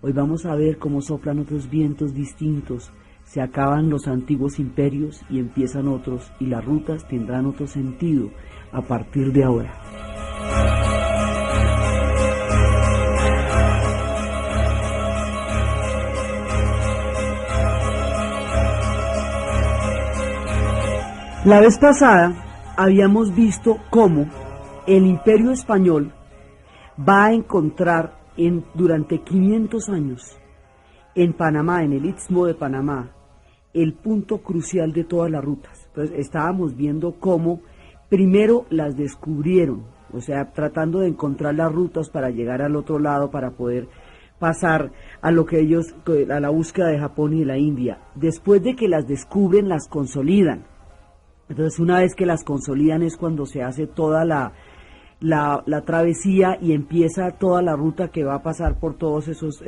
Hoy vamos a ver cómo soplan otros vientos distintos, se acaban los antiguos imperios y empiezan otros, y las rutas tendrán otro sentido a partir de ahora. La vez pasada habíamos visto cómo el Imperio Español va a encontrar durante 500 años en Panamá, en el Istmo de Panamá, el punto crucial de todas las rutas. Entonces estábamos viendo cómo primero las descubrieron, o sea, tratando de encontrar las rutas para llegar al otro lado, para poder pasar a lo que ellos, a la búsqueda de Japón y de la India. Después de que las descubren, las consolidan. Entonces, una vez que las consolidan es cuando se hace toda la travesía y empieza toda la ruta que va a pasar por todos esos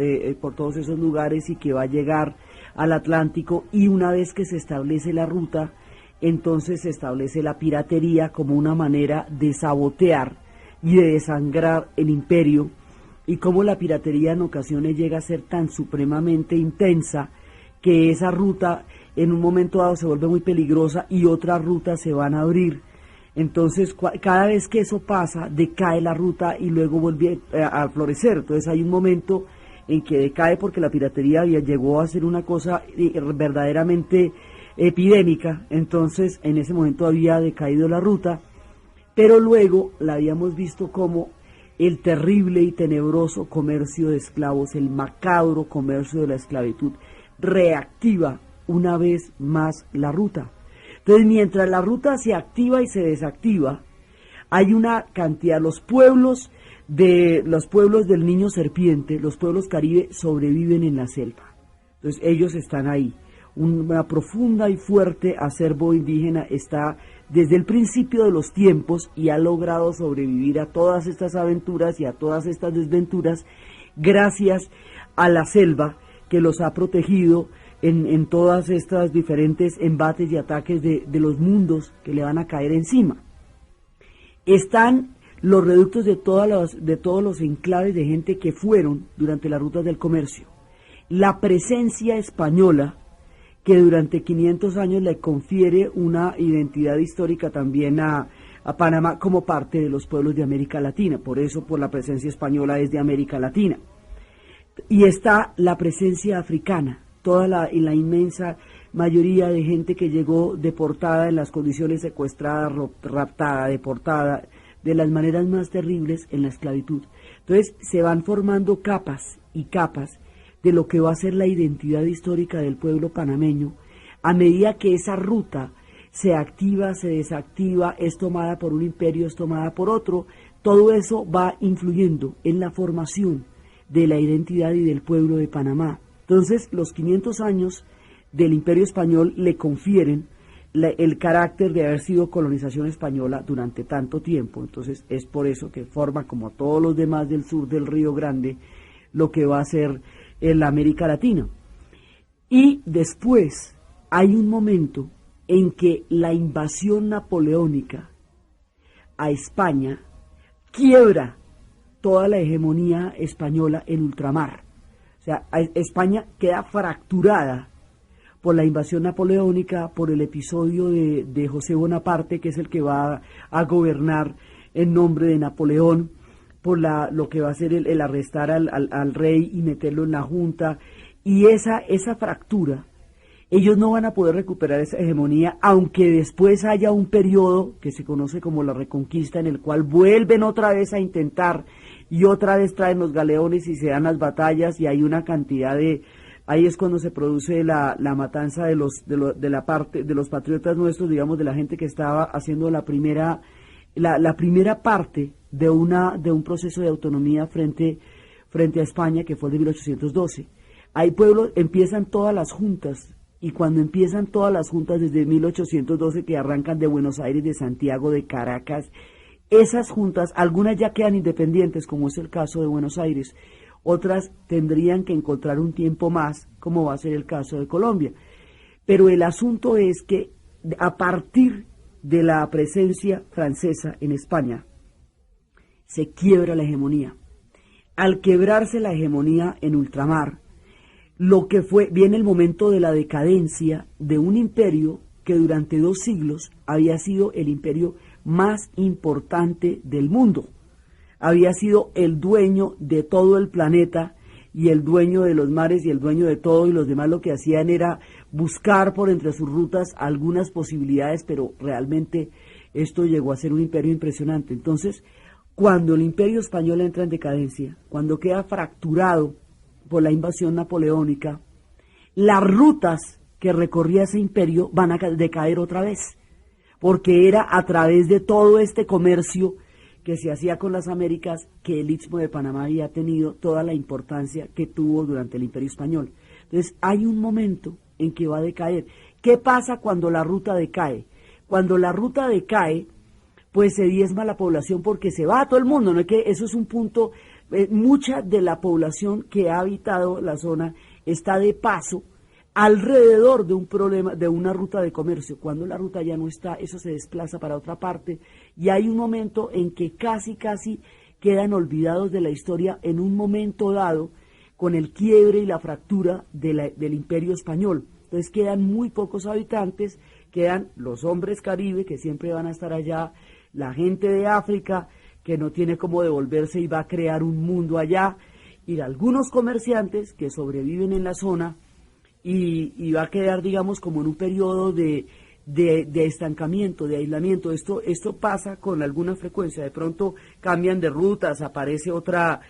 lugares y que va a llegar al Atlántico. Y una vez que se establece la ruta, entonces se establece la piratería como una manera de sabotear y de desangrar el imperio, y cómo la piratería en ocasiones llega a ser tan supremamente intensa que esa ruta en un momento dado se vuelve muy peligrosa y otras rutas se van a abrir. Entonces, cada vez que eso pasa, decae la ruta y luego vuelve a florecer. Entonces hay un momento en que decae porque la piratería llegó a ser una cosa verdaderamente epidémica. Entonces, en ese momento había decaído la ruta, pero luego la habíamos visto como el terrible y tenebroso comercio de esclavos, el macabro comercio de la esclavitud, reactiva una vez más la ruta. Entonces, mientras la ruta se activa y se desactiva, hay una cantidad, los pueblos del Niño Serpiente, los pueblos caribe, sobreviven en la selva. Entonces, ellos están ahí. Una profunda y fuerte acervo indígena está desde el principio de los tiempos y ha logrado sobrevivir a todas estas aventuras y a todas estas desventuras gracias a la selva que los ha protegido en todas estas diferentes embates y ataques de los mundos que le van a caer encima. Están los reductos de todos los enclaves de gente que fueron durante las rutas del comercio. La presencia española, que durante 500 años le confiere una identidad histórica también a Panamá como parte de los pueblos de América Latina, por eso por la presencia española es de América Latina. Y está la presencia africana, toda la inmensa mayoría de gente que llegó deportada en las condiciones secuestrada, raptada, deportada, de las maneras más terribles en la esclavitud. Entonces se van formando capas y capas de lo que va a ser la identidad histórica del pueblo panameño, a medida que esa ruta se activa, se desactiva, es tomada por un imperio, es tomada por otro. Todo eso va influyendo en la formación de la identidad y del pueblo de Panamá. Entonces, los 500 años del Imperio Español le confieren el carácter de haber sido colonización española durante tanto tiempo. Entonces, es por eso que forma, como todos los demás del sur del Río Grande, lo que va a ser la América Latina. Y después hay un momento en que la invasión napoleónica a España quiebra toda la hegemonía española en ultramar. O sea, España queda fracturada por la invasión napoleónica, por el episodio de José Bonaparte, que es el que va a gobernar en nombre de Napoleón, por lo que va a ser el arrestar al rey y meterlo en la junta. Y esa fractura, ellos no van a poder recuperar esa hegemonía, aunque después haya un periodo que se conoce como la Reconquista, en el cual vuelven otra vez a intentar, y otra vez traen los galeones y se dan las batallas, y hay una cantidad de... Ahí es cuando se produce la matanza de los patriotas nuestros, digamos, de la gente que estaba haciendo la primera parte de un proceso de autonomía frente a España, que fue el de 1812. Hay pueblos, empiezan todas las juntas, y cuando empiezan todas las juntas desde 1812, que arrancan de Buenos Aires, de Santiago, de Caracas, esas juntas, algunas ya quedan independientes, como es el caso de Buenos Aires, otras tendrían que encontrar un tiempo más, como va a ser el caso de Colombia. Pero el asunto es que a partir de la presencia francesa en España, se quiebra la hegemonía. al quebrarse la hegemonía en ultramar, viene el momento de la decadencia de un imperio que durante 2 siglos había sido el imperio más importante del mundo. Había sido el dueño de todo el planeta y el dueño de los mares y el dueño de todo, y los demás lo que hacían era buscar por entre sus rutas algunas posibilidades, pero realmente esto llegó a ser un imperio impresionante. Entonces, cuando el imperio español entra en decadencia, cuando queda fracturado por la invasión napoleónica, las rutas que recorría ese imperio van a decaer otra vez, porque era a través de todo este comercio que se hacía con las Américas que el Istmo de Panamá había tenido toda la importancia que tuvo durante el Imperio Español. Entonces hay un momento en que va a decaer. ¿Qué pasa cuando la ruta decae? Cuando la ruta decae, pues se diezma la población porque se va a todo el mundo, ¿no? Es que eso es un punto, mucha de la población que ha habitado la zona está de paso alrededor de un problema, de una ruta de comercio. Cuando la ruta ya no está, eso se desplaza para otra parte, y hay un momento en que casi quedan olvidados de la historia en un momento dado, con el quiebre y la fractura del Imperio Español. Entonces quedan muy pocos habitantes, quedan los hombres caribe, que siempre van a estar allá, la gente de África, que no tiene cómo devolverse y va a crear un mundo allá, y algunos comerciantes que sobreviven en la zona, y va a quedar, digamos, como en un periodo de estancamiento, de aislamiento. Esto pasa con alguna frecuencia. De pronto cambian de rutas, aparece otro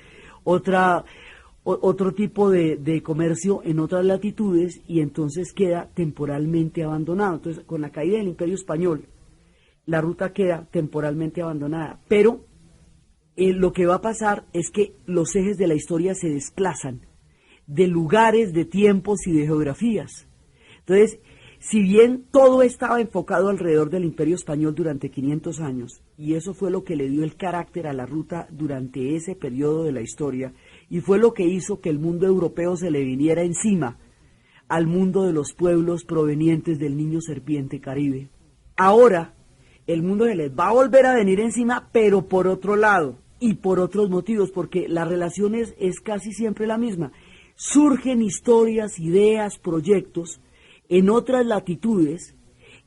tipo de comercio en otras latitudes, y entonces queda temporalmente abandonado. Entonces, con la caída del Imperio Español, la ruta queda temporalmente abandonada. Pero lo que va a pasar es que los ejes de la historia se desplazan de lugares, de tiempos y de geografías. Entonces, si bien todo estaba enfocado alrededor del Imperio Español durante 500 años, y eso fue lo que le dio el carácter a la ruta durante ese periodo de la historia, y fue lo que hizo que el mundo europeo se le viniera encima al mundo de los pueblos provenientes del Niño Serpiente Caribe. Ahora, el mundo se les va a volver a venir encima, pero por otro lado, y por otros motivos, porque la relación es casi siempre la misma. Surgen historias, ideas, proyectos en otras latitudes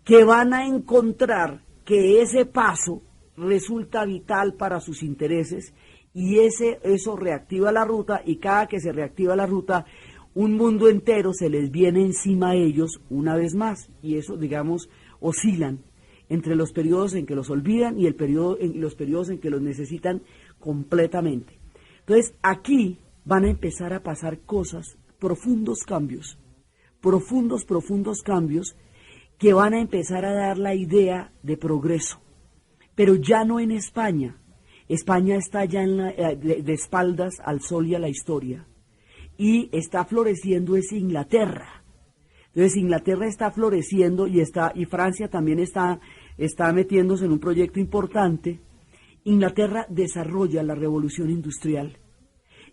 que van a encontrar que ese paso resulta vital para sus intereses, y eso reactiva la ruta, y cada que se reactiva la ruta, un mundo entero se les viene encima a ellos una vez más, y eso, digamos, oscilan entre los periodos en que los olvidan y los periodos en que los necesitan completamente. Entonces, aquí van a empezar a pasar cosas, profundos cambios que van a empezar a dar la idea de progreso, pero ya no en España. España está ya de espaldas al sol y a la historia, y está floreciendo es Inglaterra. Entonces Inglaterra está floreciendo, y Francia también está metiéndose en un proyecto importante. Inglaterra desarrolla la revolución industrial.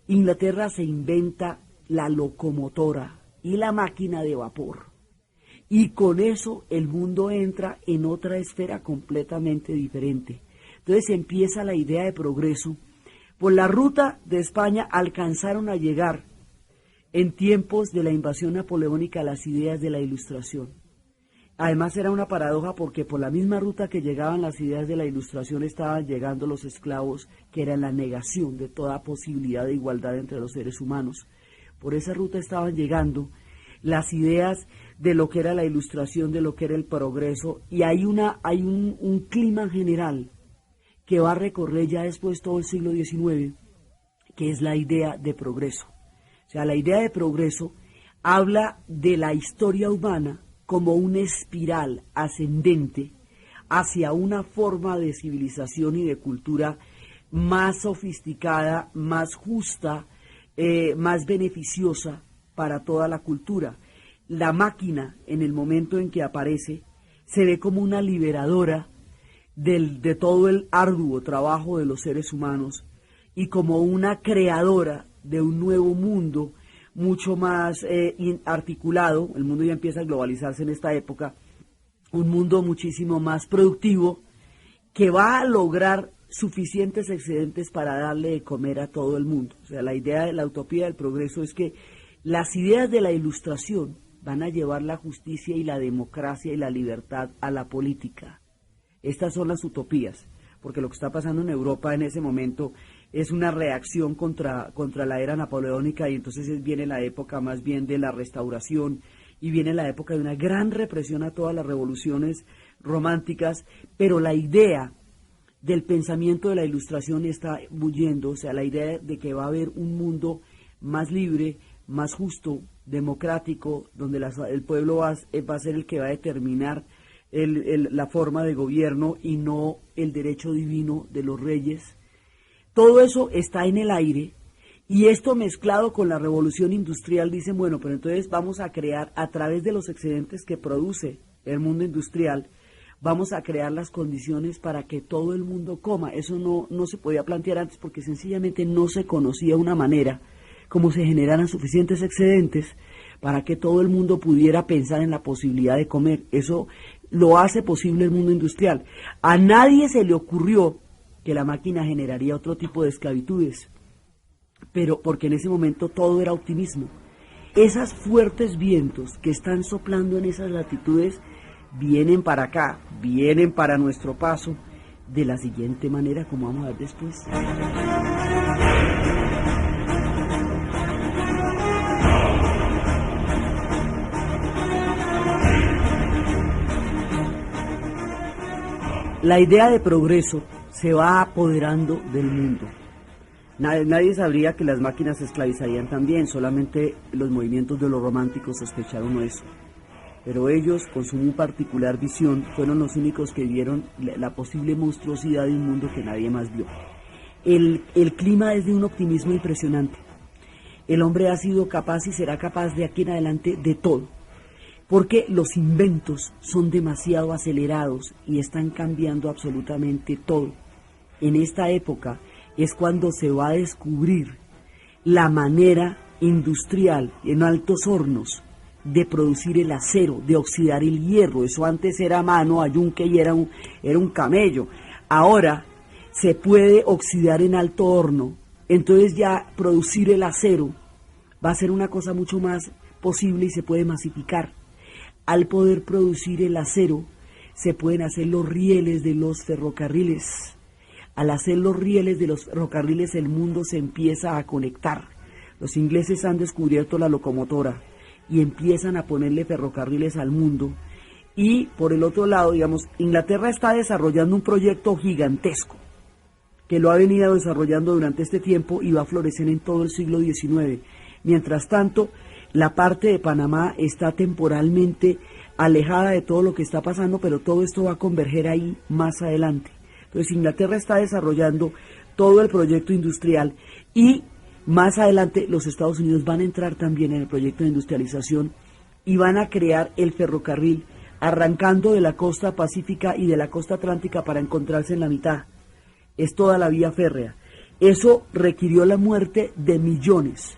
Inglaterra se inventa la locomotora y la máquina de vapor, y con eso el mundo entra en otra esfera completamente diferente. Entonces empieza la idea de progreso. Por la ruta de España alcanzaron a llegar en tiempos de la invasión napoleónica las ideas de la Ilustración. Además era una paradoja, porque por la misma ruta que llegaban las ideas de la Ilustración estaban llegando los esclavos, que era la negación de toda posibilidad de igualdad entre los seres humanos. Por esa ruta estaban llegando las ideas de lo que era la Ilustración, de lo que era el progreso, y hay un clima general que va a recorrer ya después todo el siglo XIX, que es la idea de progreso. O sea, la idea de progreso habla de la historia humana como una espiral ascendente hacia una forma de civilización y de cultura más sofisticada, más justa, más beneficiosa para toda la cultura. La máquina, en el momento en que aparece, se ve como una liberadora de todo el arduo trabajo de los seres humanos, y como una creadora de un nuevo mundo mucho más articulado. El mundo ya empieza a globalizarse en esta época, un mundo muchísimo más productivo, que va a lograr suficientes excedentes para darle de comer a todo el mundo. O sea, la idea de la utopía del progreso es que las ideas de la Ilustración van a llevar la justicia y la democracia y la libertad a la política. Estas son las utopías, porque lo que está pasando en Europa en ese momento es una reacción contra la era napoleónica, y entonces viene la época más bien de la restauración y viene la época de una gran represión a todas las revoluciones románticas, pero la idea del pensamiento de la Ilustración está bulliendo, o sea, la idea de que va a haber un mundo más libre, más justo, democrático, donde el pueblo va a ser el que va a determinar la forma de gobierno y no el derecho divino de los reyes. Todo eso está en el aire, y esto mezclado con la revolución industrial, dicen, bueno, pero entonces vamos a crear, a través de los excedentes que produce el mundo industrial, vamos a crear las condiciones para que todo el mundo coma. Eso no se podía plantear antes, porque sencillamente no se conocía una manera como se generaran suficientes excedentes para que todo el mundo pudiera pensar en la posibilidad de comer. Eso lo hace posible el mundo industrial. A nadie se le ocurrió que la máquina generaría otro tipo de esclavitudes, pero porque en ese momento todo era optimismo. Esos fuertes vientos que están soplando en esas latitudes vienen para acá, vienen para nuestro paso, de la siguiente manera, como vamos a ver después. La idea de progreso se va apoderando del mundo. Nadie sabría que las máquinas se esclavizarían también, solamente los movimientos de los románticos sospecharon eso. Pero ellos, con su muy particular visión, fueron los únicos que vieron la posible monstruosidad de un mundo que nadie más vio. El clima es de un optimismo impresionante. El hombre ha sido capaz y será capaz de aquí en adelante de todo, porque los inventos son demasiado acelerados y están cambiando absolutamente todo. En esta época es cuando se va a descubrir la manera industrial en altos hornos de producir el acero, de oxidar el hierro. Eso antes era a mano, a yunque, y era un camello. Ahora se puede oxidar en alto horno, entonces ya producir el acero va a ser una cosa mucho más posible y se puede masificar. Al poder producir el acero, se pueden hacer los rieles de los ferrocarriles. Al hacer los rieles de los ferrocarriles, el mundo se empieza a conectar. Los ingleses han descubierto la locomotora y empiezan a ponerle ferrocarriles al mundo. Y por el otro lado, digamos, Inglaterra está desarrollando un proyecto gigantesco que lo ha venido desarrollando durante este tiempo y va a florecer en todo el siglo XIX. Mientras tanto, la parte de Panamá está temporalmente alejada de todo lo que está pasando, pero todo esto va a converger ahí más adelante. Entonces Inglaterra está desarrollando todo el proyecto industrial y más adelante los Estados Unidos van a entrar también en el proyecto de industrialización y van a crear el ferrocarril arrancando de la costa pacífica y de la costa atlántica para encontrarse en la mitad. Es toda la vía férrea. Eso requirió la muerte de millones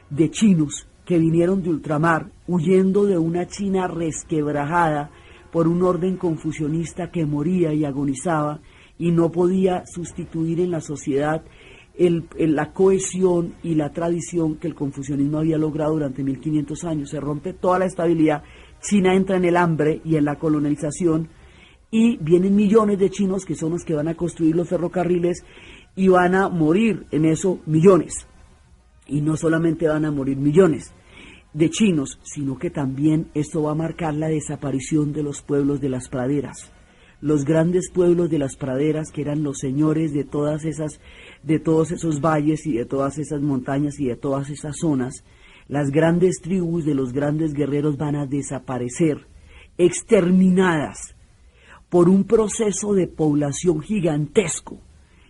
de chinos que vinieron de ultramar, huyendo de una China resquebrajada por un orden confucionista que moría y agonizaba y no podía sustituir en la sociedad la cohesión y la tradición que el confucianismo había logrado durante 1500 años. Se rompe toda la estabilidad, China entra en el hambre y en la colonización, y vienen millones de chinos que son los que van a construir los ferrocarriles y van a morir en eso millones. Y no solamente van a morir millones de chinos, sino que también esto va a marcar la desaparición de los pueblos de las praderas. Los grandes pueblos de las praderas, que eran los señores de todos esos valles y de todas esas montañas y de todas esas zonas, las grandes tribus de los grandes guerreros van a desaparecer, exterminadas por un proceso de población gigantesco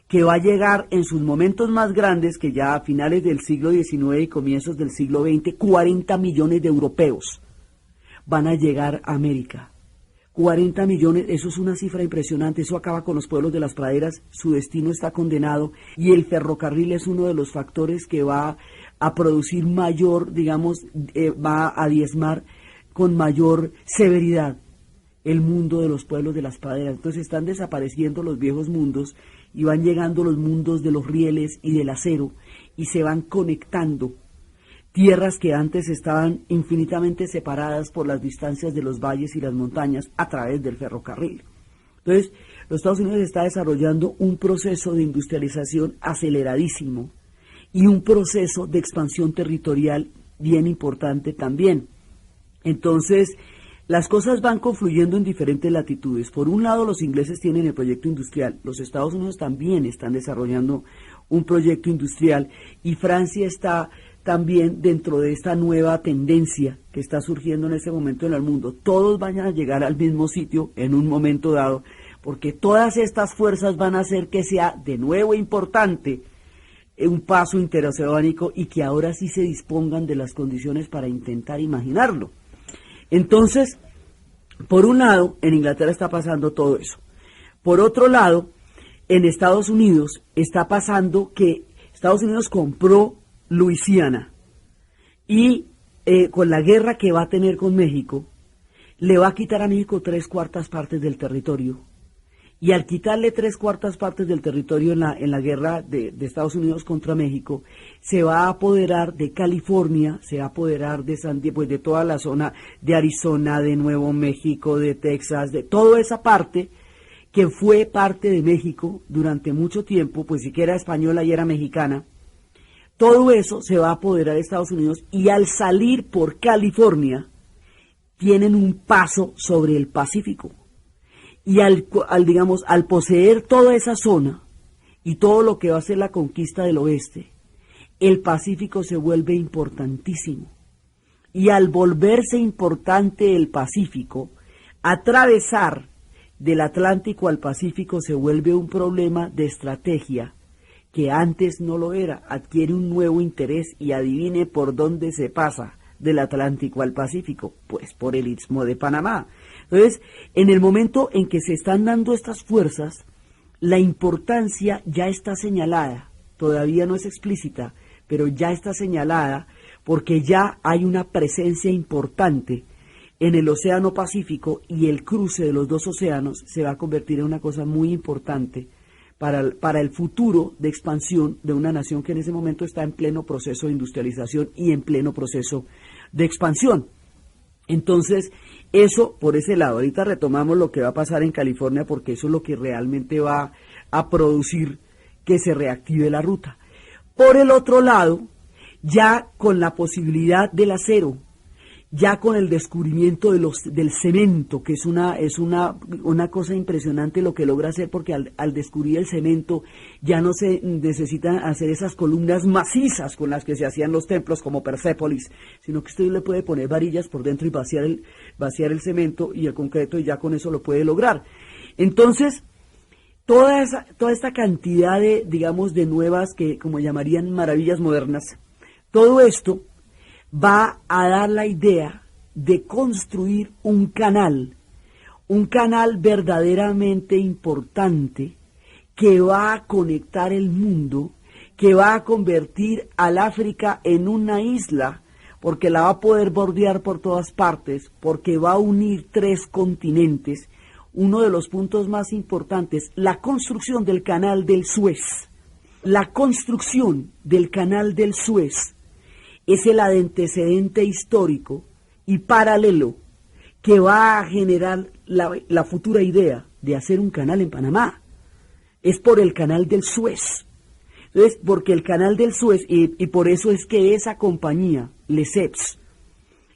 que va a llegar en sus momentos más grandes, que ya a finales del siglo XIX y comienzos del siglo XX, 40 millones de europeos van a llegar a América. 40 millones, eso es una cifra impresionante, eso acaba con los pueblos de las praderas, su destino está condenado, y el ferrocarril es uno de los factores que va a producir mayor, va a diezmar con mayor severidad el mundo de los pueblos de las praderas. Entonces están desapareciendo los viejos mundos y van llegando los mundos de los rieles y del acero y se van conectando tierras que antes estaban infinitamente separadas por las distancias de los valles y las montañas a través del ferrocarril. Entonces, los Estados Unidos está desarrollando un proceso de industrialización aceleradísimo y un proceso de expansión territorial bien importante también. Entonces, las cosas van confluyendo en diferentes latitudes. Por un lado, los ingleses tienen el proyecto industrial, los Estados Unidos también están desarrollando un proyecto industrial y Francia está también dentro de esta nueva tendencia que está surgiendo en este momento en el mundo. Todos van a llegar al mismo sitio en un momento dado, porque todas estas fuerzas van a hacer que sea de nuevo importante un paso interoceánico y que ahora sí se dispongan de las condiciones para intentar imaginarlo. Entonces, por un lado, en Inglaterra está pasando todo eso. Por otro lado, en Estados Unidos está pasando que Estados Unidos compró Luisiana y con la guerra que va a tener con México, le va a quitar a México 3/4 partes del territorio. Y al quitarle 3/4 partes del territorio en la guerra de Estados Unidos contra México, se va a apoderar de California, se va a apoderar de San Diego, pues de toda la zona de Arizona, de Nuevo México, de Texas, de toda esa parte que fue parte de México durante mucho tiempo, pues sí que era española y era mexicana. Todo eso se va a apoderar de Estados Unidos y al salir por California tienen un paso sobre el Pacífico. Y al poseer toda esa zona y todo lo que va a ser la conquista del oeste, el Pacífico se vuelve importantísimo. Y al volverse importante el Pacífico, atravesar del Atlántico al Pacífico se vuelve un problema de estrategia que antes no lo era, adquiere un nuevo interés y adivine por dónde se pasa del Atlántico al Pacífico, pues por el Istmo de Panamá. Entonces, en el momento en que se están dando estas fuerzas, la importancia ya está señalada, todavía no es explícita, pero ya está señalada porque ya hay una presencia importante en el Océano Pacífico y el cruce de los dos océanos se va a convertir en una cosa muy importante para el futuro de expansión de una nación que en ese momento está en pleno proceso de industrialización y en pleno proceso de expansión. Entonces, eso por ese lado. Ahorita retomamos lo que va a pasar en California porque eso es lo que realmente va a producir que se reactive la ruta. Por el otro lado, ya con la posibilidad del acero, ya con el descubrimiento del cemento, que es una cosa impresionante lo que logra hacer, porque al descubrir el cemento ya no se necesitan hacer esas columnas macizas con las que se hacían los templos como Persépolis, sino que usted le puede poner varillas por dentro y vaciar el cemento y el concreto y ya con eso lo puede lograr. Entonces, toda esta cantidad de nuevas, que como llamarían maravillas modernas, todo esto va a dar la idea de construir un canal verdaderamente importante que va a conectar el mundo, que va a convertir al África en una isla, porque la va a poder bordear por todas partes, porque va a unir 3 continentes. Uno de los puntos más importantes, la construcción del canal del Suez. La construcción del canal del Suez es el antecedente histórico y paralelo que va a generar la futura idea de hacer un canal en Panamá. Es por el canal del Suez. Entonces, porque el canal del Suez, y por eso es que esa compañía, Lesseps,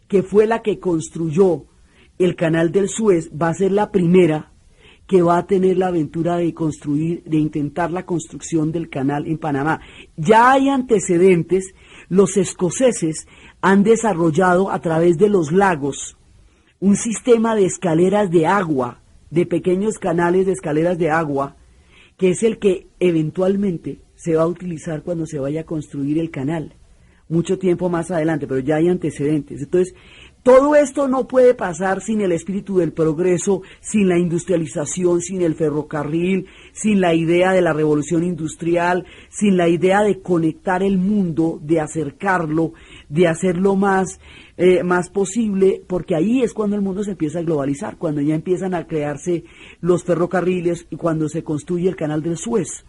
que fue la que construyó el canal del Suez, va a ser la primera que va a tener la aventura de intentar la construcción del canal en Panamá. Ya hay antecedentes. Los escoceses han desarrollado a través de los lagos un sistema de escaleras de agua, de pequeños canales de escaleras de agua, que es el que eventualmente se va a utilizar cuando se vaya a construir el canal, mucho tiempo más adelante, pero ya hay antecedentes. Entonces, Todo esto no puede pasar sin el espíritu del progreso, sin la industrialización, sin el ferrocarril, sin la idea de la revolución industrial, sin la idea de conectar el mundo, de acercarlo, de hacerlo más posible, porque ahí es cuando el mundo se empieza a globalizar, cuando ya empiezan a crearse los ferrocarriles y cuando se construye el canal del Suez.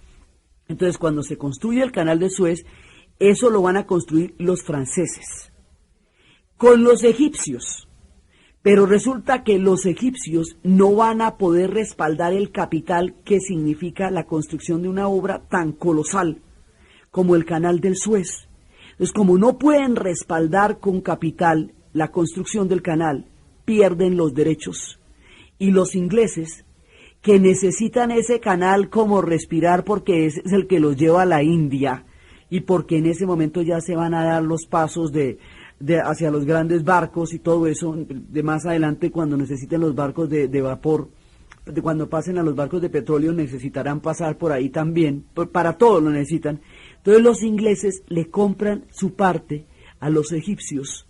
Entonces, cuando se construye el canal de Suez, eso lo van a construir los franceses con los egipcios, pero resulta que los egipcios no van a poder respaldar el capital que significa la construcción de una obra tan colosal como el canal del Suez. Entonces, como no pueden respaldar con capital la construcción del canal, pierden los derechos. Y los ingleses, que necesitan ese canal como respirar porque ese es el que los lleva a la India y porque en ese momento ya se van a dar los pasos hacia los grandes barcos y todo eso, de más adelante cuando necesiten los barcos de vapor, cuando pasen a los barcos de petróleo necesitarán pasar por ahí también, para todo lo necesitan. Entonces los ingleses le compran su parte a los egipcios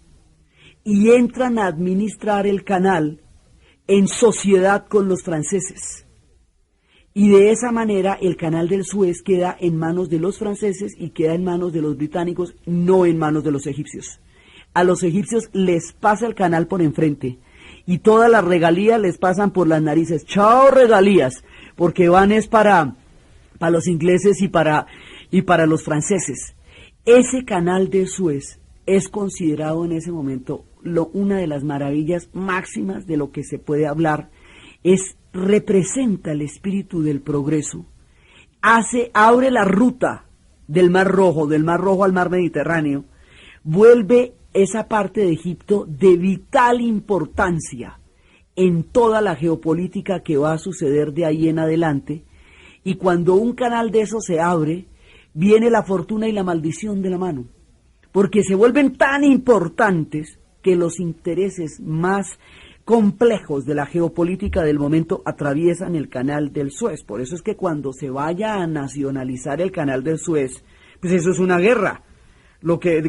y entran a administrar el canal en sociedad con los franceses. Y de esa manera el canal del Suez queda en manos de los franceses y queda en manos de los británicos, no en manos de los egipcios. A los egipcios les pasa el canal por enfrente y todas las regalías les pasan por las narices. ¡Chao regalías! Porque van es para los ingleses y para los franceses. Ese canal de Suez es considerado en ese momento una de las maravillas máximas de lo que se puede hablar. Representa el espíritu del progreso. Abre la ruta del Mar Rojo al Mar Mediterráneo, vuelve esa parte de Egipto de vital importancia en toda la geopolítica que va a suceder de ahí en adelante, y cuando un canal de esos se abre, viene la fortuna y la maldición de la mano, porque se vuelven tan importantes que los intereses más complejos de la geopolítica del momento atraviesan el canal del Suez. Por eso es que cuando se vaya a nacionalizar el canal del Suez, pues eso es una guerra.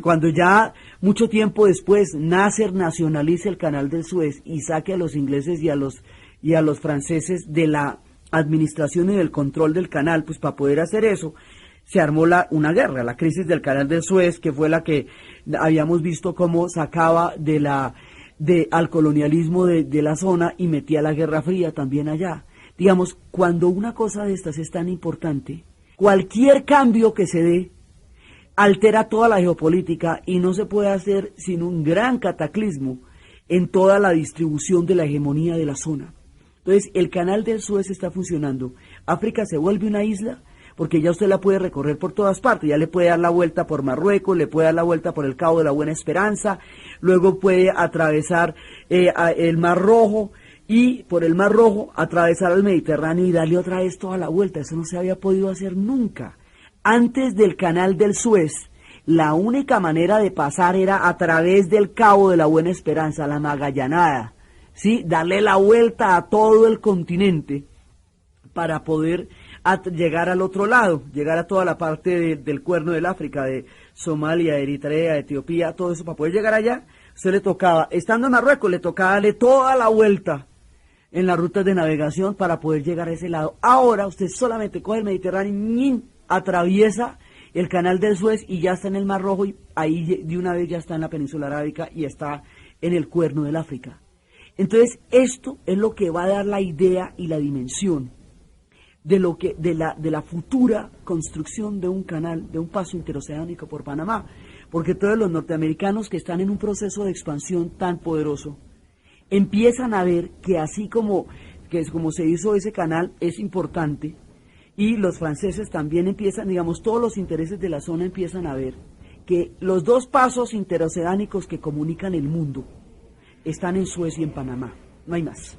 Cuando ya mucho tiempo después Nasser nacionalice el canal del Suez y saque a los ingleses y a los franceses de la administración y del control del canal, pues para poder hacer eso se armó una guerra, la crisis del canal del Suez, que fue la que habíamos visto cómo sacaba al colonialismo de la zona y metía la Guerra Fría también allá. Digamos, cuando una cosa de estas es tan importante, cualquier cambio que se dé altera toda la geopolítica y no se puede hacer sin un gran cataclismo en toda la distribución de la hegemonía de la zona. Entonces, el canal del Suez está funcionando. África se vuelve una isla porque ya usted la puede recorrer por todas partes, ya le puede dar la vuelta por Marruecos, le puede dar la vuelta por el Cabo de la Buena Esperanza, luego puede atravesar el Mar Rojo y por el Mar Rojo atravesar el Mediterráneo y darle otra vez toda la vuelta. Eso no se había podido hacer nunca. Antes del canal del Suez, la única manera de pasar era a través del Cabo de la Buena Esperanza, la Magallanada, ¿sí? Darle la vuelta a todo el continente para poder llegar al otro lado, llegar a toda la parte del Cuerno del África, de Somalia, Eritrea, Etiopía, todo eso. Para poder llegar allá, usted le tocaba, estando en Marruecos, le tocaba darle toda la vuelta en las rutas de navegación para poder llegar a ese lado. Ahora usted solamente coge el Mediterráneo, atraviesa el canal del Suez y ya está en el Mar Rojo, y ahí de una vez ya está en la península arábica y está en el Cuerno del África. Entonces, esto es lo que va a dar la idea y la dimensión de la futura construcción de un canal, de un paso interoceánico por Panamá, porque todos los norteamericanos que están en un proceso de expansión tan poderoso empiezan a ver que así como se hizo ese canal es importante, y los franceses también empiezan, digamos, todos los intereses de la zona empiezan a ver que los dos pasos interoceánicos que comunican el mundo están en Suez y en Panamá, no hay más.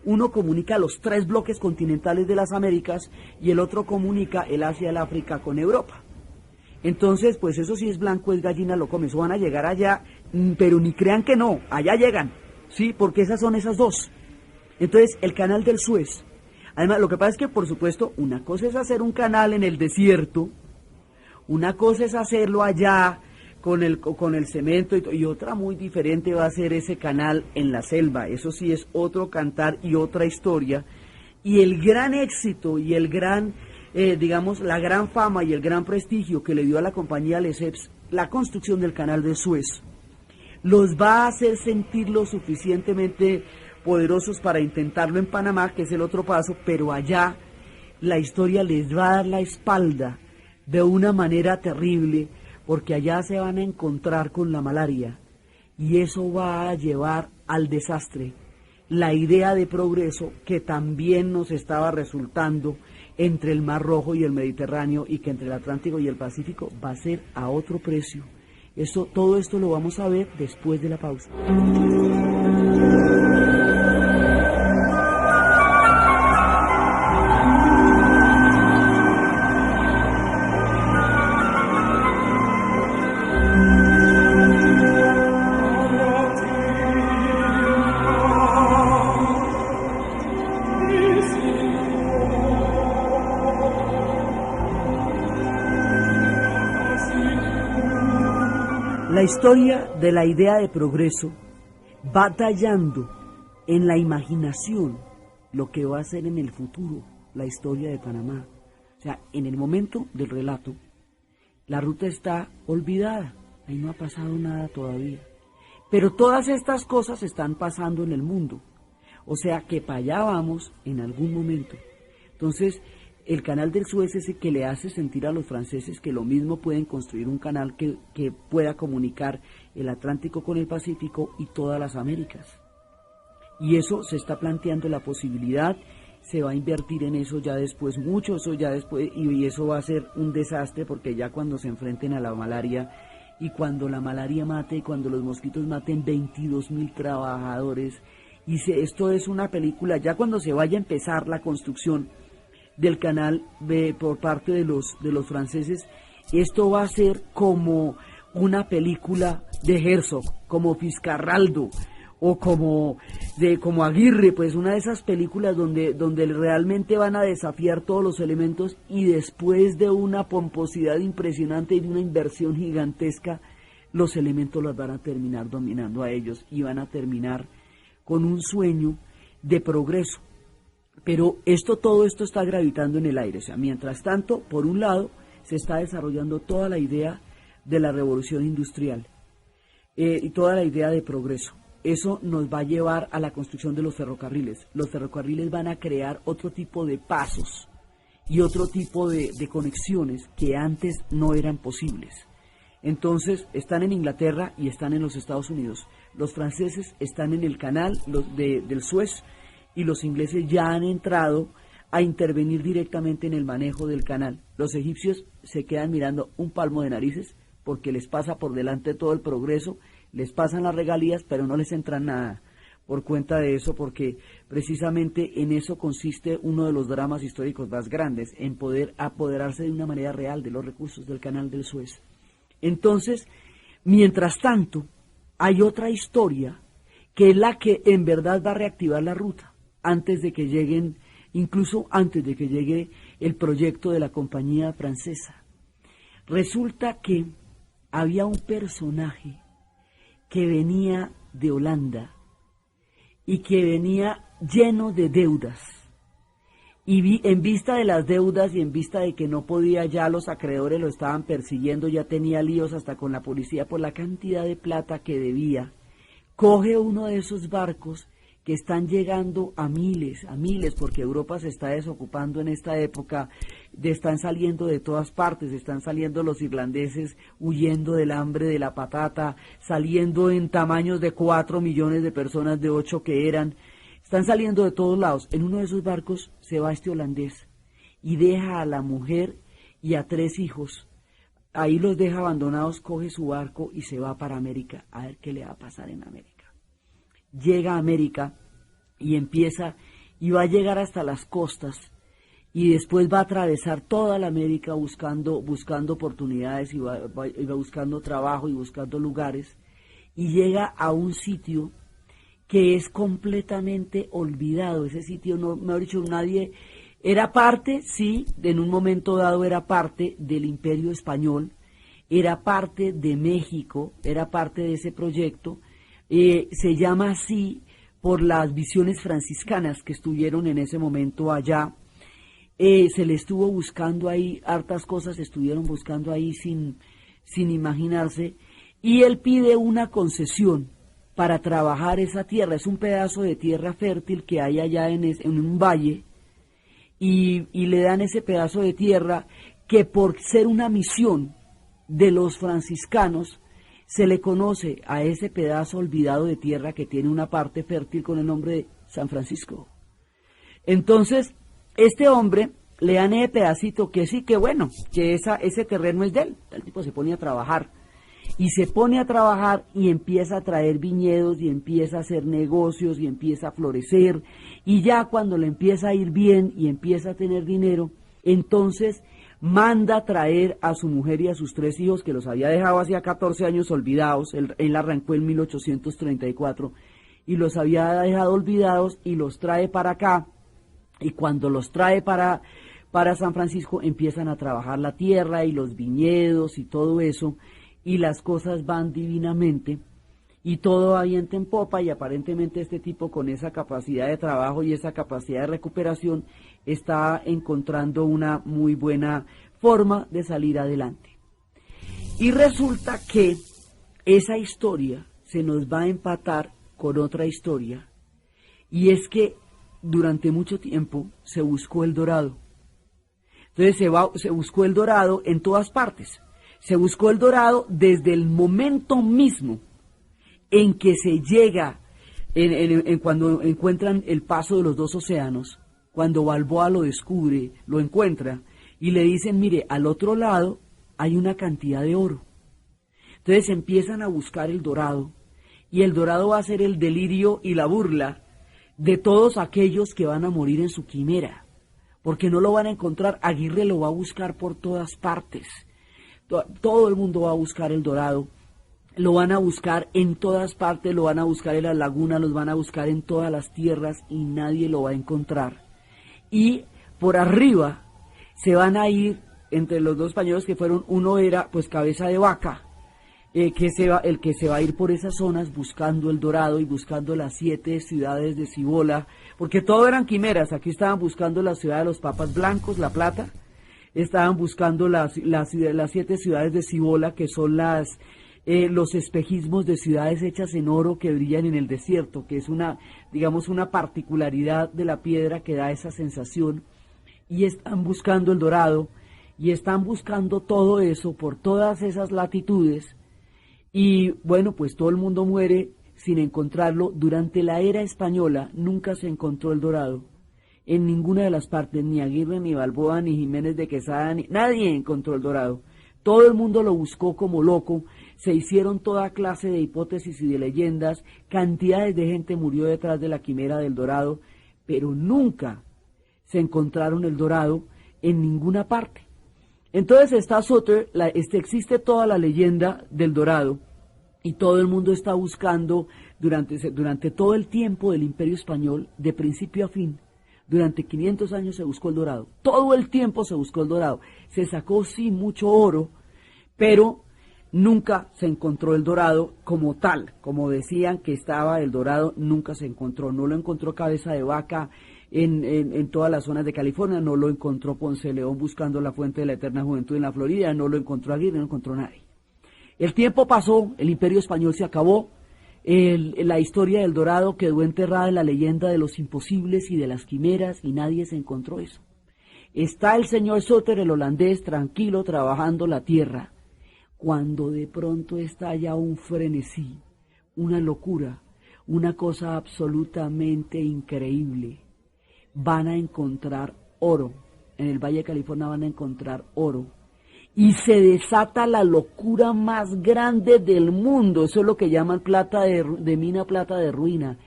Uno comunica los 3 bloques continentales de las Américas y el otro comunica el Asia y el África con Europa. Entonces, pues eso sí es blanco, es gallina, lo come. Eso van a llegar allá, pero ni crean que no, allá llegan, ¿sí? Porque esas son esas dos. Entonces, el canal del Suez. Además, lo que pasa es que, por supuesto, una cosa es hacer un canal en el desierto, una cosa es hacerlo allá con el cemento y otra muy diferente va a ser ese canal en la selva. Eso sí es otro cantar y otra historia. Y el gran éxito y el gran, digamos, la gran fama y el gran prestigio que le dio a la compañía Lesseps la construcción del canal de Suez, los va a hacer sentir lo suficientemente poderosos para intentarlo en Panamá, que es el otro paso, pero allá la historia les va a dar la espalda de una manera terrible, porque allá se van a encontrar con la malaria y eso va a llevar al desastre. La idea de progreso que también nos estaba resultando entre el Mar Rojo y el Mediterráneo y que entre el Atlántico y el Pacífico va a ser a otro precio. Todo esto lo vamos a ver después de la pausa. La historia de la idea de progreso va tallando en la imaginación lo que va a ser en el futuro la historia de Panamá. O sea, en el momento del relato, la ruta está olvidada, ahí no ha pasado nada todavía. Pero todas estas cosas están pasando en el mundo, o sea que para allá vamos en algún momento. Entonces, el canal del Suez es el que le hace sentir a los franceses que lo mismo pueden construir un canal que pueda comunicar el Atlántico con el Pacífico y todas las Américas. Y eso se está planteando la posibilidad, se va a invertir en eso ya después, mucho eso ya después, y eso va a ser un desastre porque ya cuando se enfrenten a la malaria y cuando la malaria mate y cuando los mosquitos maten 22.000 trabajadores, esto es una película, ya cuando se vaya a empezar la construcción del canal por parte de los franceses, esto va a ser como una película de Herzog, como Fiscarraldo o como Aguirre, pues una de esas películas donde realmente van a desafiar todos los elementos y después de una pomposidad impresionante y de una inversión gigantesca, los elementos los van a terminar dominando a ellos y van a terminar con un sueño de progreso. Pero todo esto está gravitando en el aire. O sea, mientras tanto, por un lado, se está desarrollando toda la idea de la revolución industrial y toda la idea de progreso. Eso nos va a llevar a la construcción de los ferrocarriles. Los ferrocarriles van a crear otro tipo de pasos y otro tipo de conexiones que antes no eran posibles. Entonces, están en Inglaterra y están en los Estados Unidos. Los franceses están en el canal del Suez, y los ingleses ya han entrado a intervenir directamente en el manejo del canal. Los egipcios se quedan mirando un palmo de narices porque les pasa por delante todo el progreso, les pasan las regalías, pero no les entra nada por cuenta de eso, porque precisamente en eso consiste uno de los dramas históricos más grandes, en poder apoderarse de una manera real de los recursos del canal del Suez. Entonces, mientras tanto, hay otra historia que es la que en verdad va a reactivar la ruta, antes de que lleguen, incluso antes de que llegue el proyecto de la compañía francesa. Resulta que había un personaje que venía de Holanda y que venía lleno de deudas. Y en vista de las deudas y en vista de que no podía ya, los acreedores lo estaban persiguiendo, ya tenía líos hasta con la policía por la cantidad de plata que debía, coge uno de esos barcos que están llegando a miles, porque Europa se está desocupando en esta época, están saliendo de todas partes, están saliendo los irlandeses huyendo del hambre de la patata, saliendo en tamaños de 4 millones de personas, de 8 que eran, están saliendo de todos lados. En uno de esos barcos se va este holandés y deja a la mujer y a 3 hijos, ahí los deja abandonados, coge su barco y se va para América, a ver qué le va a pasar en América. Llega a América y va a llegar hasta las costas y después va a atravesar toda la América buscando oportunidades y va buscando trabajo y buscando lugares y llega a un sitio que es completamente olvidado. Ese sitio, no, mejor dicho, nadie, era parte, sí, en un momento dado era parte del Imperio Español, era parte de México, era parte de ese proyecto. Se llama así por las visiones franciscanas que estuvieron en ese momento allá. Se le estuvo buscando ahí, hartas cosas estuvieron buscando ahí sin imaginarse, y él pide una concesión para trabajar esa tierra. Es un pedazo de tierra fértil que hay allá en un valle, y le dan ese pedazo de tierra que por ser una misión de los franciscanos, se le conoce a ese pedazo olvidado de tierra que tiene una parte fértil con el nombre de San Francisco. Entonces, este hombre le dan ese pedacito que sí, que bueno, que ese terreno es de él. El tipo se pone a trabajar, y se pone a trabajar y empieza a traer viñedos y empieza a hacer negocios y empieza a florecer, y ya cuando le empieza a ir bien y empieza a tener dinero, entonces manda a traer a su mujer y a sus 3 hijos, que los había dejado hacía 14 años olvidados. Él arrancó en 1834 y los había dejado olvidados, y los trae para acá, y cuando los trae para San Francisco empiezan a trabajar la tierra y los viñedos y todo eso, y las cosas van divinamente, y todo va viento en popa, y aparentemente este tipo, con esa capacidad de trabajo y esa capacidad de recuperación, está encontrando una muy buena forma de salir adelante. Y resulta que esa historia se nos va a empatar con otra historia, y es que durante mucho tiempo se buscó el dorado. Entonces se buscó el dorado en todas partes. Se buscó el dorado desde el momento mismo en que se llega, cuando encuentran el paso de los 2 océanos, cuando Balboa lo descubre, lo encuentra, y le dicen, mire, al otro lado hay una cantidad de oro. Entonces empiezan a buscar el dorado, y el dorado va a ser el delirio y la burla de todos aquellos que van a morir en su quimera, porque no lo van a encontrar. Aguirre lo va a buscar por todas partes. Todo el mundo va a buscar el dorado, lo van a buscar en todas partes, lo van a buscar en las lagunas, los van a buscar en todas las tierras, y nadie lo va a encontrar. Y por arriba se van a ir entre los 2 españoles que fueron, uno era pues Cabeza de Vaca, el que se va a ir por esas zonas buscando el dorado y buscando las 7 ciudades de Cibola, porque todo eran quimeras. Aquí estaban buscando la ciudad de los papas blancos, La Plata. Estaban buscando las 7 ciudades de Cibola, que son los espejismos de ciudades hechas en oro que brillan en el desierto, que es una particularidad de la piedra que da esa sensación. Y están buscando el dorado, y están buscando todo eso por todas esas latitudes, y bueno, pues todo el mundo muere sin encontrarlo. Durante la era española nunca se encontró el dorado en ninguna de las partes, ni Aguirre, ni Balboa, ni Jiménez de Quesada, nadie encontró el dorado. Todo el mundo lo buscó como loco, se hicieron toda clase de hipótesis y de leyendas, cantidades de gente murió detrás de la quimera del dorado, pero nunca se encontraron el dorado en ninguna parte. Entonces está Sutter, existe toda la leyenda del dorado, y todo el mundo está buscando durante todo el tiempo del Imperio Español, de principio a fin. Durante 500 años se buscó el dorado, todo el tiempo se buscó el dorado. Se sacó sí mucho oro, pero nunca se encontró el dorado como tal, como decían que estaba el dorado, nunca se encontró. No lo encontró Cabeza de Vaca en todas las zonas de California, no lo encontró Ponce de León buscando la fuente de la eterna juventud en la Florida, no lo encontró Aguirre, no encontró nadie. El tiempo pasó, el Imperio Español se acabó. La historia del dorado quedó enterrada en la leyenda de los imposibles y de las quimeras, y nadie se encontró eso. Está el señor Sutter, el holandés, tranquilo, trabajando la tierra, cuando de pronto estalla un frenesí, una locura, una cosa absolutamente increíble. Van a encontrar oro, en el Valle de California van a encontrar oro. Y se desata la locura más grande del mundo, eso es lo que llaman de mina plata de ruina,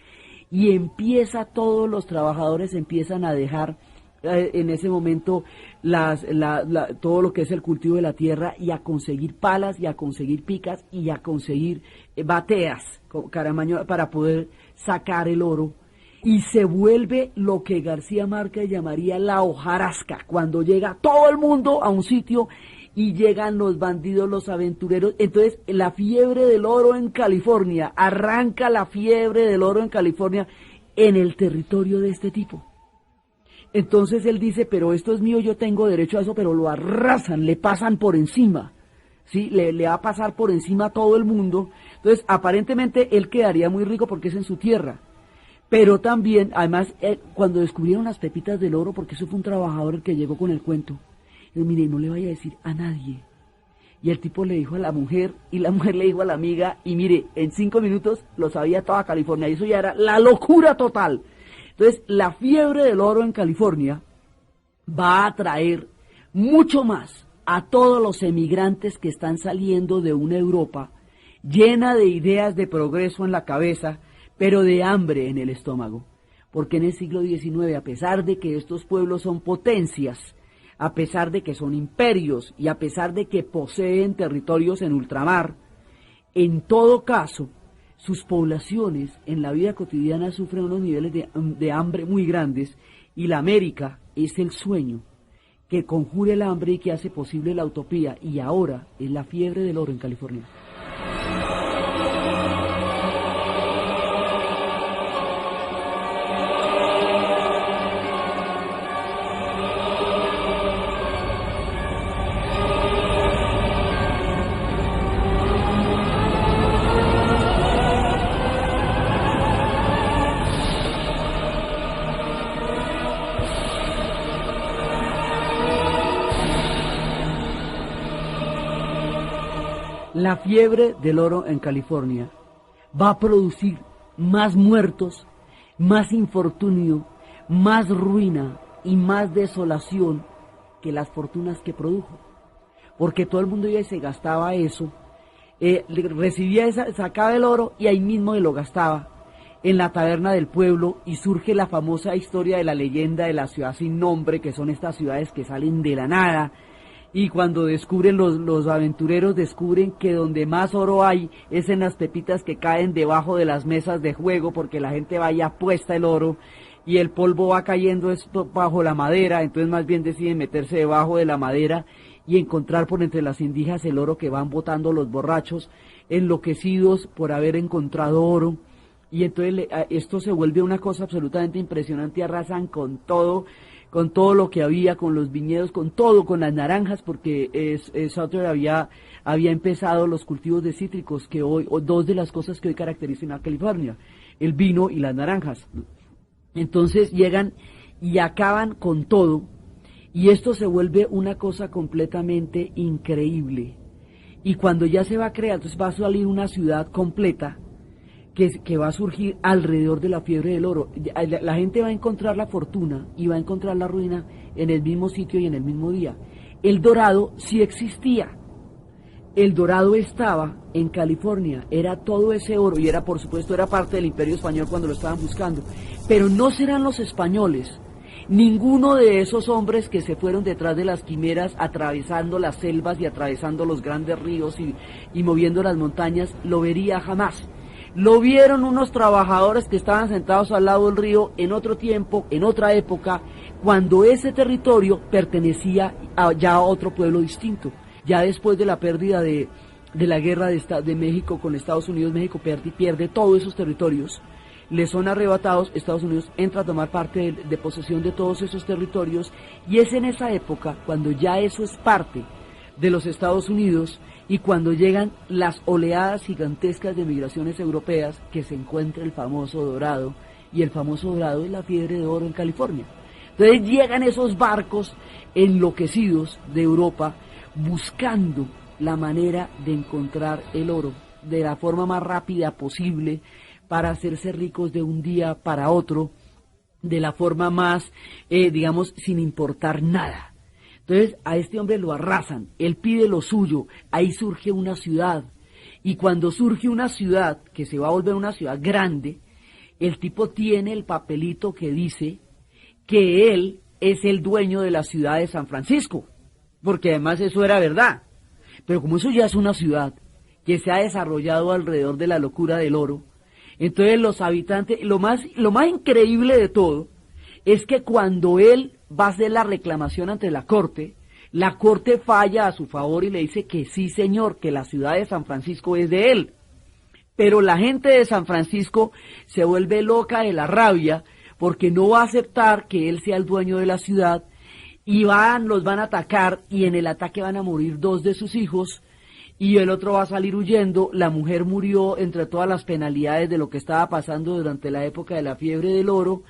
y todos los trabajadores empiezan a dejar en ese momento todo lo que es el cultivo de la tierra, y a conseguir palas, y a conseguir picas, y a conseguir bateas, caramaño, para poder sacar el oro. Y se vuelve lo que García Márquez llamaría la hojarasca, cuando llega todo el mundo a un sitio y llegan los bandidos, los aventureros. Entonces, la fiebre del oro en California, arranca la fiebre del oro en California en el territorio de este tipo. Entonces él dice, pero esto es mío, yo tengo derecho a eso, pero lo arrasan, le pasan por encima, ¿sí? Le va a pasar por encima a todo el mundo. Entonces, aparentemente, él quedaría muy rico porque es en su tierra. Pero también, además, cuando descubrieron las pepitas del oro, porque eso fue un trabajador el que llegó con el cuento, dijo, mire, no le vaya a decir a nadie. Y el tipo le dijo a la mujer, y la mujer le dijo a la amiga, y mire, en 5 minutos lo sabía toda California, y eso ya era la locura total. Entonces, la fiebre del oro en California va a atraer mucho más a todos los emigrantes que están saliendo de una Europa llena de ideas de progreso en la cabeza, pero de hambre en el estómago. Porque en el siglo XIX, a pesar de que estos pueblos son potencias, a pesar de que son imperios y a pesar de que poseen territorios en ultramar, en todo caso, sus poblaciones en la vida cotidiana sufren unos niveles de hambre muy grandes, y la América es el sueño que conjura el hambre y que hace posible la utopía, y ahora es la fiebre del oro en California. La fiebre del oro en California va a producir más muertos, más infortunio, más ruina y más desolación que las fortunas que produjo. Porque todo el mundo ya se gastaba eso, recibía sacaba el oro y ahí mismo lo gastaba en la taberna del pueblo, y surge la famosa historia de la leyenda de la ciudad sin nombre, que son estas ciudades que salen de la nada. Y cuando descubren los aventureros, descubren que donde más oro hay es en las pepitas que caen debajo de las mesas de juego, porque la gente va y apuesta el oro, y el polvo va cayendo bajo la madera. Entonces más bien deciden meterse debajo de la madera y encontrar por entre las indijas el oro que van botando los borrachos, enloquecidos por haber encontrado oro. Y entonces esto se vuelve una cosa absolutamente impresionante, arrasan con todo lo que había, con los viñedos, con todo, con las naranjas, porque Sutter había empezado los cultivos de cítricos, que hoy, o dos de las cosas que hoy caracterizan a California, el vino y las naranjas. Entonces llegan y acaban con todo, y esto se vuelve una cosa completamente increíble. Y cuando ya se va a crear, entonces va a salir una ciudad completa, que va a surgir alrededor de la fiebre del oro. La gente va a encontrar la fortuna y va a encontrar la ruina en el mismo sitio y en el mismo día. El dorado sí existía. El dorado estaba en California, era todo ese oro, y era, por supuesto, era parte del Imperio Español cuando lo estaban buscando. Pero no serán los españoles, ninguno de esos hombres que se fueron detrás de las quimeras, atravesando las selvas y atravesando los grandes ríos y moviendo las montañas, lo vería jamás. Lo vieron unos trabajadores que estaban sentados al lado del río en otro tiempo, en otra época, cuando ese territorio pertenecía ya a otro pueblo distinto. Ya después de la pérdida de la guerra de México con Estados Unidos, México pierde todos esos territorios, le son arrebatados, Estados Unidos entra a tomar parte de posesión de todos esos territorios, y es en esa época cuando ya eso es parte de los Estados Unidos, y cuando llegan las oleadas gigantescas de migraciones europeas, que se encuentra el famoso dorado, y el famoso dorado es la fiebre de oro en California. Entonces llegan esos barcos enloquecidos de Europa buscando la manera de encontrar el oro de la forma más rápida posible para hacerse ricos de un día para otro, de la forma más, digamos, sin importar nada. Entonces a este hombre lo arrasan, él pide lo suyo, ahí surge una ciudad, y cuando surge una ciudad, que se va a volver una ciudad grande, el tipo tiene el papelito que dice que él es el dueño de la ciudad de San Francisco, porque además eso era verdad. Pero como eso ya es una ciudad que se ha desarrollado alrededor de la locura del oro, entonces los habitantes, lo más increíble de todo, es que cuando él va a hacer la reclamación ante la corte, La corte falla a su favor y le dice que sí, señor, que la ciudad de San Francisco es de él. Pero la gente de San Francisco se vuelve loca de la rabia porque no va a aceptar que él sea el dueño de la ciudad y los van a atacar y en el ataque van a morir 2 de sus hijos y el otro va a salir huyendo. La mujer murió entre todas las penalidades de lo que estaba pasando durante la época de la fiebre del oro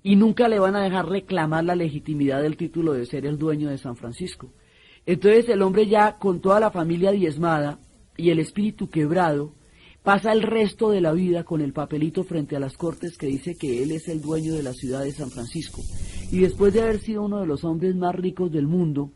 y nunca le van a dejar reclamar la legitimidad del título de ser el dueño de San Francisco. Entonces el hombre ya con toda la familia diezmada y el espíritu quebrado pasa el resto de la vida con el papelito frente a las cortes que dice que él es el dueño de la ciudad de San Francisco. Y después de haber sido uno de los hombres más ricos del mundo,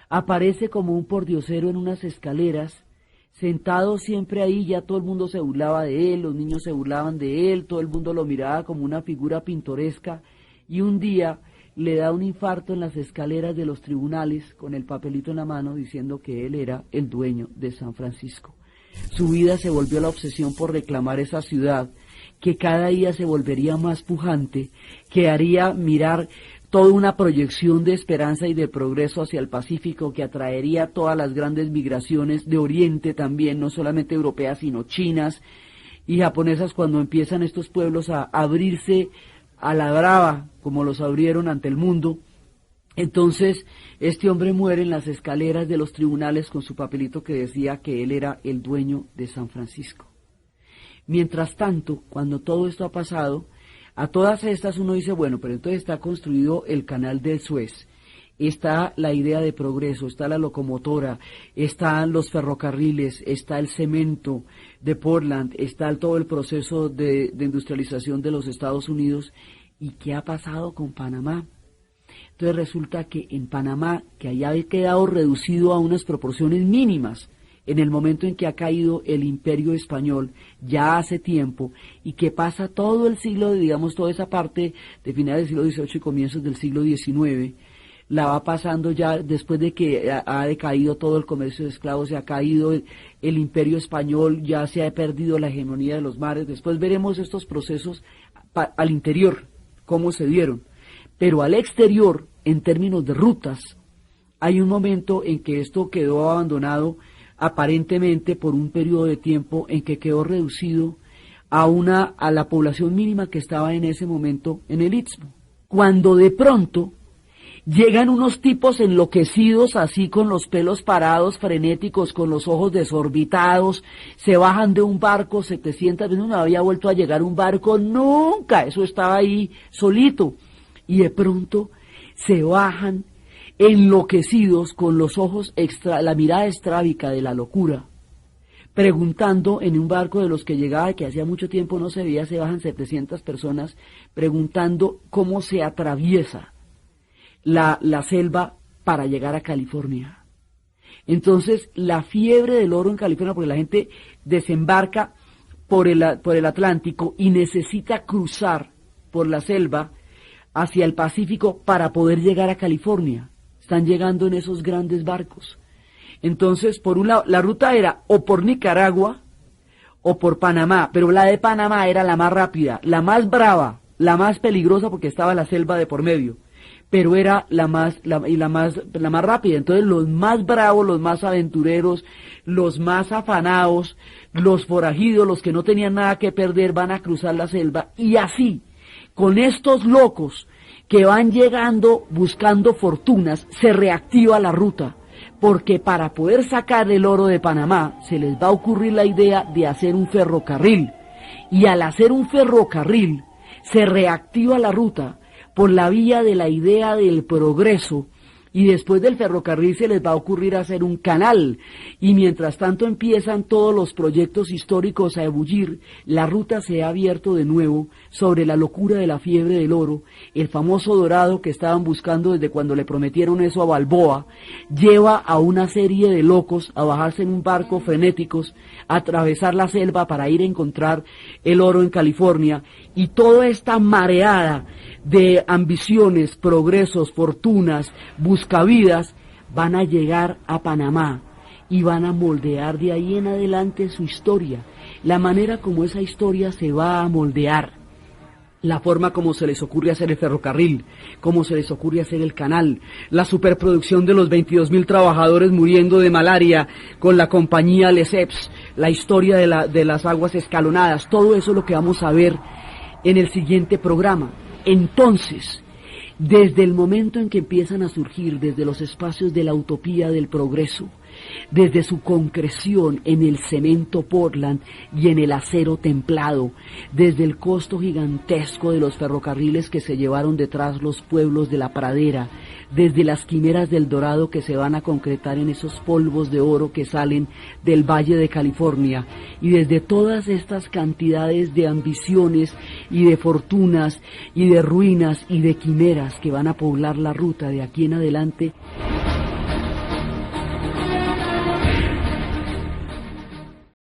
aparece como un pordiosero en unas escaleras, sentado siempre ahí, ya todo el mundo se burlaba de él, los niños se burlaban de él, todo el mundo lo miraba como una figura pintoresca, y un día le da un infarto en las escaleras de los tribunales con el papelito en la mano diciendo que él era el dueño de San Francisco. Su vida se volvió la obsesión por reclamar esa ciudad, que cada día se volvería más pujante, que haría mirar toda una proyección de esperanza y de progreso hacia el Pacífico, que atraería todas las grandes migraciones de Oriente también, no solamente europeas, sino chinas y japonesas, cuando empiezan estos pueblos a abrirse a la brava, como los abrieron ante el mundo. Entonces, este hombre muere en las escaleras de los tribunales con su papelito que decía que él era el dueño de San Francisco. Mientras tanto, cuando todo esto ha pasado, a todas estas uno dice, bueno, pero entonces está construido el canal del Suez, está la idea de progreso, está la locomotora, están los ferrocarriles, está el cemento de Portland, está todo el proceso de industrialización de los Estados Unidos. ¿Y qué ha pasado con Panamá? Entonces resulta que en Panamá, que había quedado reducido a unas proporciones mínimas en el momento en que ha caído el Imperio Español, ya hace tiempo, y que pasa todo el siglo, digamos, toda esa parte de finales del siglo XVIII y comienzos del siglo XIX, la va pasando ya después de que ha decaído todo el comercio de esclavos, se ha caído el Imperio Español, ya se ha perdido la hegemonía de los mares. Después veremos estos procesos al interior, cómo se dieron. Pero al exterior, en términos de rutas, hay un momento en que esto quedó abandonado aparentemente por un periodo de tiempo en que quedó reducido a la población mínima que estaba en ese momento en el Istmo. Cuando de pronto llegan unos tipos enloquecidos, así con los pelos parados, frenéticos, con los ojos desorbitados, se bajan de un barco, 700 veces no había vuelto a llegar un barco nunca, eso estaba ahí solito. Y de pronto se bajan enloquecidos con los ojos la mirada estrábica de la locura, preguntando en un barco de los que llegaba, que hacía mucho tiempo no se veía, se bajan 700 personas, preguntando cómo se atraviesa la selva para llegar a California. Entonces, la fiebre del oro en California, porque la gente desembarca por el Atlántico y necesita cruzar por la selva hacia el Pacífico para poder llegar a California. Están llegando en esos grandes barcos. Entonces, por un lado, la ruta era o por Nicaragua o por Panamá, pero la de Panamá era la más rápida, la más brava, la más peligrosa porque estaba la selva de por medio, pero era la más rápida. Entonces, los más bravos, los más aventureros, los más afanados, los forajidos, los que no tenían nada que perder, van a cruzar la selva, y así, con estos locos que van llegando buscando fortunas, se reactiva la ruta, porque para poder sacar el oro de Panamá se les va a ocurrir la idea de hacer un ferrocarril, y al hacer un ferrocarril se reactiva la ruta por la vía de la idea del progreso, y después del ferrocarril se les va a ocurrir hacer un canal, y mientras tanto empiezan todos los proyectos históricos a ebullir, la ruta se ha abierto de nuevo sobre la locura de la fiebre del oro. El famoso dorado que estaban buscando desde cuando le prometieron eso a Balboa, lleva a una serie de locos a bajarse en un barco frenéticos, a atravesar la selva para ir a encontrar el oro en California, y toda esta mareada de ambiciones, progresos, fortunas, buscavidas, van a llegar a Panamá y van a moldear de ahí en adelante su historia, la manera como esa historia se va a moldear. la forma como se les ocurre hacer el ferrocarril, cómo se les ocurre hacer el canal, la superproducción de los 22.000 trabajadores muriendo de malaria con la compañía Lesseps, la historia de las aguas escalonadas, todo eso es lo que vamos a ver en el siguiente programa. Entonces, desde el momento en que empiezan a surgir desde los espacios de la utopía del progreso, desde su concreción en el cemento Portland y en el acero templado, desde el costo gigantesco de los ferrocarriles que se llevaron detrás los pueblos de la pradera, desde las quimeras del Dorado que se van a concretar en esos polvos de oro que salen del Valle de California, y desde todas estas cantidades de ambiciones y de fortunas y de ruinas y de quimeras que van a poblar la ruta de aquí en adelante,